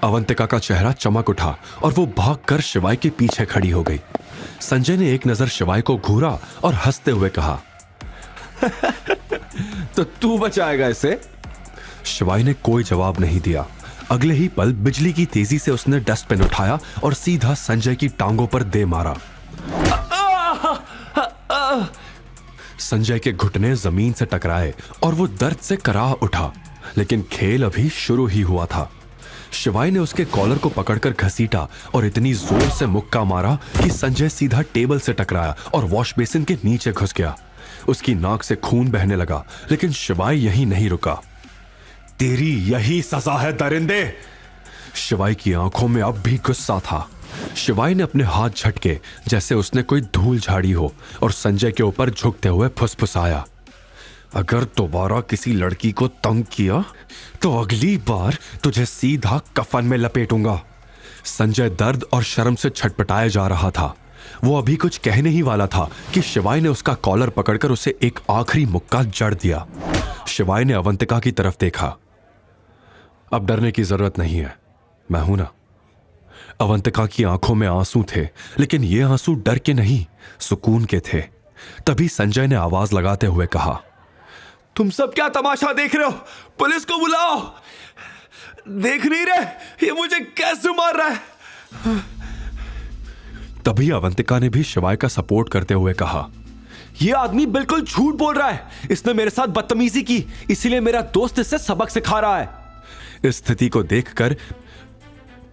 अवंतिका का चेहरा चमक उठा और वो भागकर शिवाय के पीछे खड़ी हो गई। संजय ने एक नजर शिवाय को घूरा और हंसते हुए कहा, तो तू बचाएगा इसे? शिवाय ने कोई जवाब नहीं दिया। अगले ही पल बिजली की तेजी से उसने डस्टबिन उठाया और सीधा संजय की टांगों पर दे मारा। संजय के घुटने जमीन से टकराए और वो दर्द से कराह उठा, लेकिन खेल अभी शुरू ही हुआ था। शिवाय ने उसके कॉलर को पकड़कर घसीटा और इतनी जोर से मुक्का मारा कि संजय सीधा टेबल से टकराया और वॉश बेसिन के नीचे घुस गया। उसकी नाक से खून बहने लगा, लेकिन शिवाय यहीं नहीं रुका। तेरी यही सजा है दरिंदे। शिवाय की आंखों में अब भी गुस्सा था। शिवाय ने अपने हाथ झटके जैसे उसने कोई धूल झाड़ी हो और संजय के ऊपर झुकते हुए फुसफुसाया, अगर दोबारा किसी लड़की को तंग किया तो अगली बार तुझे सीधा कफन में लपेटूंगा। संजय दर्द और शर्म से छटपटाया जा रहा था। वो अभी कुछ कहने ही वाला था कि शिवाय ने उसका कॉलर पकड़कर उसे एक आखिरी मुक्का जड़ दिया। शिवाय ने अवंतिका की तरफ देखा। अब डरने की जरूरत नहीं है, मैं हूं ना। अवंतिका की आंखों में आंसू थे, लेकिन ये आंसू डर के नहीं, सुकून के थे। तभी संजय ने आवाज लगाते हुए कहा, तुम सब क्या तमाशा देख रहे हो? पुलिस को बुलाओ। देख नहीं रहे ये मुझे कैसे मार रहा है? तभी अवंतिका ने भी शिवाय का सपोर्ट करते हुए कहा, यह आदमी बिल्कुल झूठ बोल रहा है। इसने मेरे साथ बदतमीजी की, इसीलिए मेरा दोस्त इससे सबक सिखा रहा है। इस स्थिति को देखकर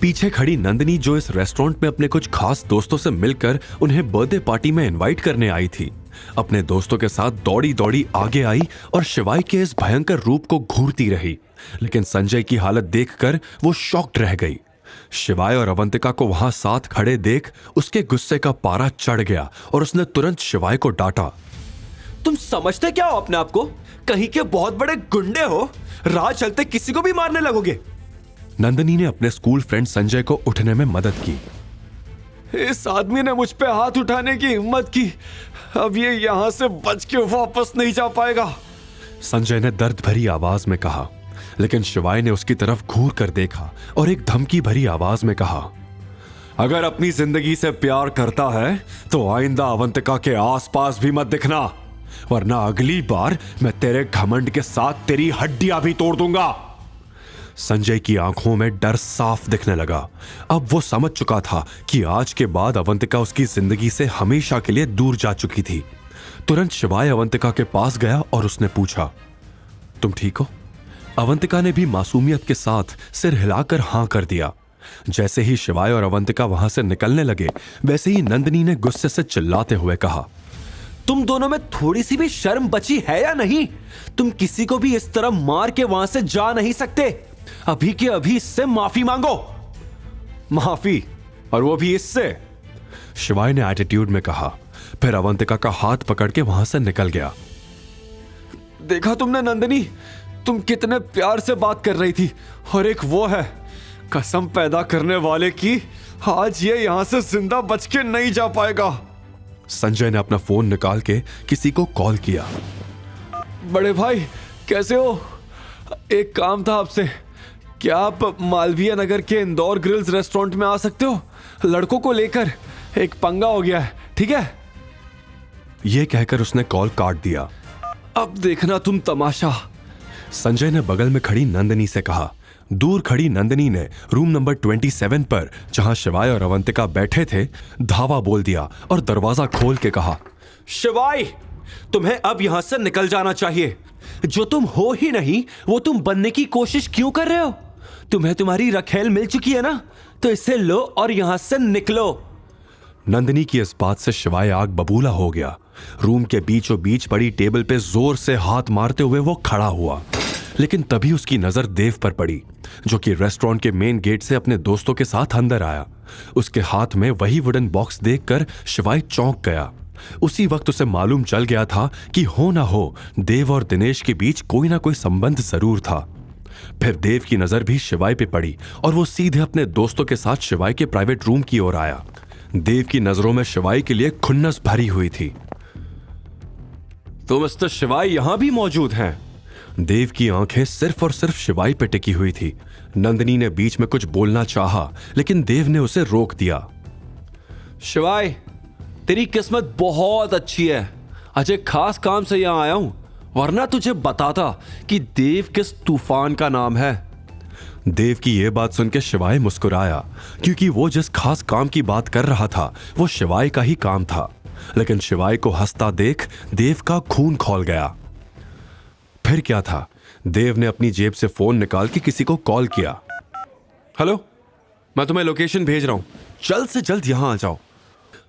पीछे खड़ी नंदिनी, जो इस रेस्टोरेंट में अपने कुछ खास दोस्तों से मिलकर उन्हें बर्थडे पार्टी में इनवाइट करने आई थी, अपने दोस्तों के साथ दौड़ी दौड़ी आगे आई और शिवाय के इस भयंकर रूप को घूरती रही। लेकिन संजय की हालत देखकर वो शॉक्ड रह गई। शिवाय और अवंतिका को वहां साथ खड़े देख उसके गुस्से का पारा चढ़ गया और उसने तुरंत शिवाय को डांटा, तुम समझते क्या हो अपने आप को? कहीं के बहुत बड़े गुंडे हो, राह चलते किसी को भी मारने लगोगे। नंदिनी ने अपने स्कूल फ्रेंड संजय को उठने में मदद की। इस आदमी ने मुझ पे हाथ उठाने की हिम्मत की, अब ये यहां से बच के वापस नहीं जा पाएगा, संजय ने दर्द भरी आवाज में कहा। लेकिन शिवाय ने उसकी तरफ घूर कर देखा और एक धमकी भरी आवाज में कहा, अगर अपनी जिंदगी से प्यार करता है तो आइंदा अवंतिका के आसपास भी मत दिखना, वरना अगली बार मैं तेरे घमंड के साथ तेरी हड्डियां भी तोड़ दूंगा। संजय की आंखों में डर साफ दिखने लगा। अब वो समझ चुका था कि आज के बाद अवंतिका उसकी जिंदगी से हमेशा के लिए दूर जा चुकी थी। तुरंत शिवाय अवंतिका के पास गया और उसने पूछा, तुम ठीक हो? अवंतिका ने भी मासूमियत के साथ सिर हिलाकर हां कर दिया। जैसे ही शिवाय और अवंतिका वहां से निकलने लगे, वैसे ही नंदिनी ने गुस्से से चिल्लाते हुए कहा, तुम दोनों में थोड़ी सी भी शर्म बची है या नहीं? तुम किसी को भी इस तरह मार के वहां से जा नहीं सकते। अभी के अभी इससे माफी मांगो। माफी? और वो भी इससे? शिवाय ने एटीट्यूड में कहा। फिर अवंतिका का हाथ पकड़ के वहां से निकल गया। देखा तुमने नंदिनी, तुम कितने प्यार से बात कर रही थी, और एक वो है कसम पैदा करने वाले की, आज ये यहां से जिंदा बच के नहीं जा पाएगा। संजय ने अपना फोन निकाल के किसी को कॉल किया। बड़े भाई कैसे हो? एक काम था आपसे, क्या आप मालवीय नगर के इंदौर ग्रिल्स रेस्टोरेंट में आ सकते हो? लड़कों को लेकर एक पंगा हो गया है, ठीक है? यह कहकर उसने कॉल काट दिया। अब देखना तुम तमाशा। संजय ने बगल में खड़ी नंदिनी से कहा। दूर खड़ी नंदिनी ने रूम नंबर 27 पर, जहां शिवाय और अवंतिका बैठे थे, धावा बोल दिया और दरवाजा खोल के कहा, शिवाय, तुम्हें अब यहां से निकल जाना चाहिए। जो तुम हो ही नहीं वो तुम बनने की कोशिश क्यों कर रहे हो? तुम्हें तुम्हारी रखेल मिल चुकी है ना, तो इसे लो और यहां से निकलो। नंदिनी की इस बात से शिवाय आग बबूला हो गया। रूम के बीचों बीच पड़ी टेबल पे जोर से हाथ मारते हुए वो खड़ा हुआ। लेकिन तभी उसकी नजर देव पर पड़ी, जो कि रेस्टोरेंट के मेन गेट से अपने दोस्तों के साथ अंदर आया। उसके हाथ में वही वुडन बॉक्स देखकर शिवाय चौंक गया। उसी वक्त उसे मालूम चल गया था कि हो ना हो देव और दिनेश के बीच कोई ना कोई संबंध जरूर था। फिर देव की नजर भी शिवाय पे पड़ी और वो सीधे अपने दोस्तों के साथ शिवाय के प्राइवेट रूम की ओर आया। देव की नजरों में शिवाय के लिए खुन्नस भरी हुई थी। तो मिस्टर शिवाय यहां भी मौजूद हैं? देव की आंखें सिर्फ और सिर्फ शिवाई पे टिकी हुई थी। नंदिनी ने बीच में कुछ बोलना चाहा, लेकिन देव ने उसे रोक दिया। शिवाय, तेरी किस्मत बहुत अच्छी है। आज एक खास काम से यहां आया हूं, वरना तुझे बताता कि देव किस तूफान का नाम है। देव की यह बात सुनकर शिवाय मुस्कुराया, क्योंकि वो जिस खास काम की बात कर रहा था वो शिवाय का ही काम था। लेकिन शिवाय को हंसता देख देव का खून खौल गया। फिर क्या था, देव ने अपनी जेब से फोन निकाल के किसी को कॉल किया। हेलो, मैं तुम्हें लोकेशन भेज रहा हूं, जल्द से जल्द यहां आ जाओ।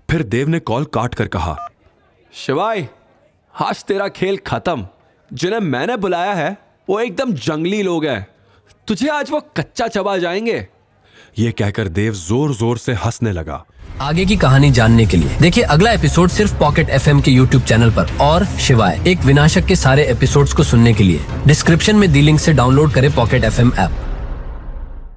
फिर देव ने कॉल काट कर कहा, शिवाय, आज तेरा खेल खत्म। जिन्हें मैंने बुलाया है वो एकदम जंगली लोग हैं, तुझे आज वो कच्चा चबा जाएंगे। यह कहकर देव जोर जोर से हंसने लगा। आगे की कहानी जानने के लिए देखिए अगला एपिसोड सिर्फ पॉकेट एफएम के यूट्यूब चैनल पर। और शिवाय एक विनाशक के सारे एपिसोड्स को सुनने के लिए डिस्क्रिप्शन में दी लिंक से डाउनलोड करें पॉकेट एफएम ऐप।